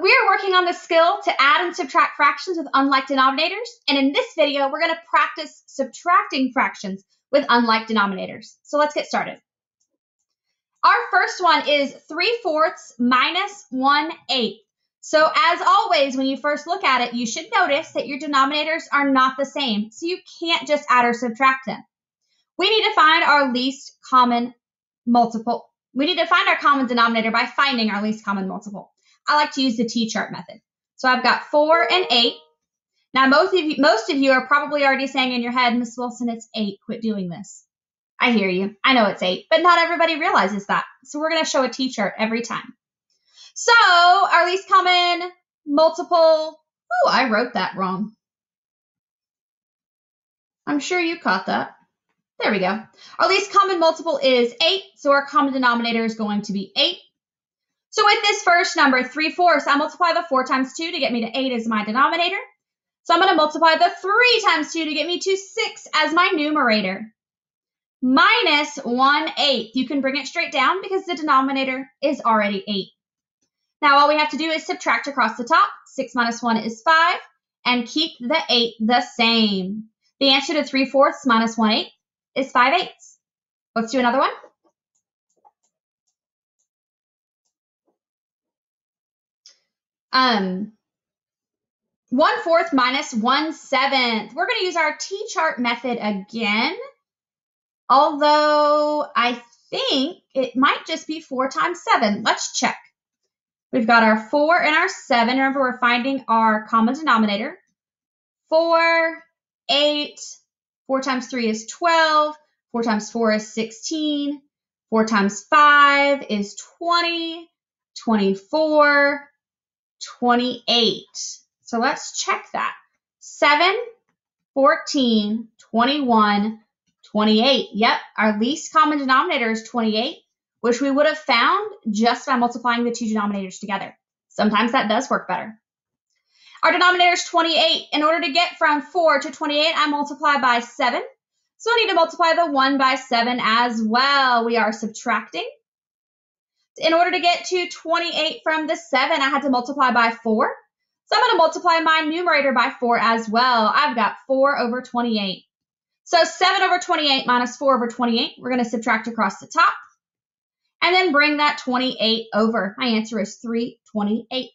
We are working on the skill to add and subtract fractions with unlike denominators. And in this video, we're going to practice subtracting fractions with unlike denominators. So let's get started. Our first one is 3/4 minus 1/8. So as always, when you first look at it, you should notice that your denominators are not the same. So you can't just add or subtract them. We need to find our least common multiple. We need to find our common denominator by finding our least common multiple. I like to use the T-chart method. So I've got 4 and 8. Now, most of you are probably already saying in your head, Miss Wilson, it's 8. Quit doing this. I hear you. I know it's 8, but not everybody realizes that. So we're going to show a T-chart every time. So our least common multiple, oh, I wrote that wrong. I'm sure you caught that. There we go. Our least common multiple is 8, so our common denominator is going to be 8. So with this first number, 3/4, I multiply the 4 times 2 to get me to 8 as my denominator. So I'm going to multiply the 3 times 2 to get me to 6 as my numerator. Minus 1/8. You can bring it straight down because the denominator is already 8. Now all we have to do is subtract across the top. 6 minus 1 is 5, and keep the 8 the same. The answer to 3/4 minus 1/8 is 5/8. Let's do another one. 1/4 minus 1/7. We're going to use our T-chart method again, although I think it might just be 4 times 7. Let's check. We've got our 4 and our 7. Remember, we're finding our common denominator. 4, 8, 4 times 3 is 12, 4 times 4 is 16, 4 times 5 is 20, 24, 28. So let's check that. 7, 14, 21, 28. Yep, our least common denominator is 28, which we would have found just by multiplying the two denominators together. Sometimes that does work better. Our denominator is 28. In order to get from 4 to 28, I multiply by 7. So I need to multiply the 1 by 7 as well. We are subtracting. In order to get to 28 from the 7, I had to multiply by 4. So I'm going to multiply my numerator by 4 as well. I've got 4 over 28. So 7 over 28 minus 4 over 28, we're going to subtract across the top. And then bring that 28 over. My answer is 3/28.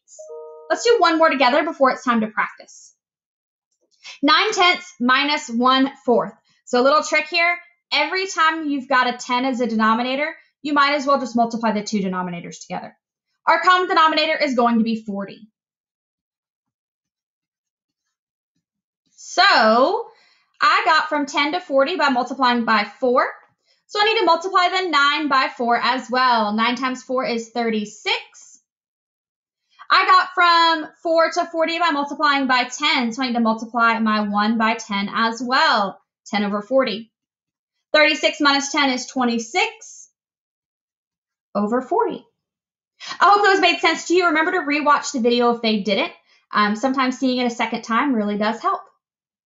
Let's do one more together before it's time to practice. 9/10 minus 1/4. So a little trick here. Every time you've got a 10 as a denominator, you might as well just multiply the two denominators together. Our common denominator is going to be 40. So I got from 10 to 40 by multiplying by 4. So I need to multiply the 9 by 4 as well. 9 times 4 is 36. I got from 4 to 40 by multiplying by 10. So I need to multiply my 1 by 10 as well. 10 over 40. 36 minus 10 is 26 over 40. I hope those made sense to you. Remember to rewatch the video if they didn't. Sometimes seeing it a second time really does help.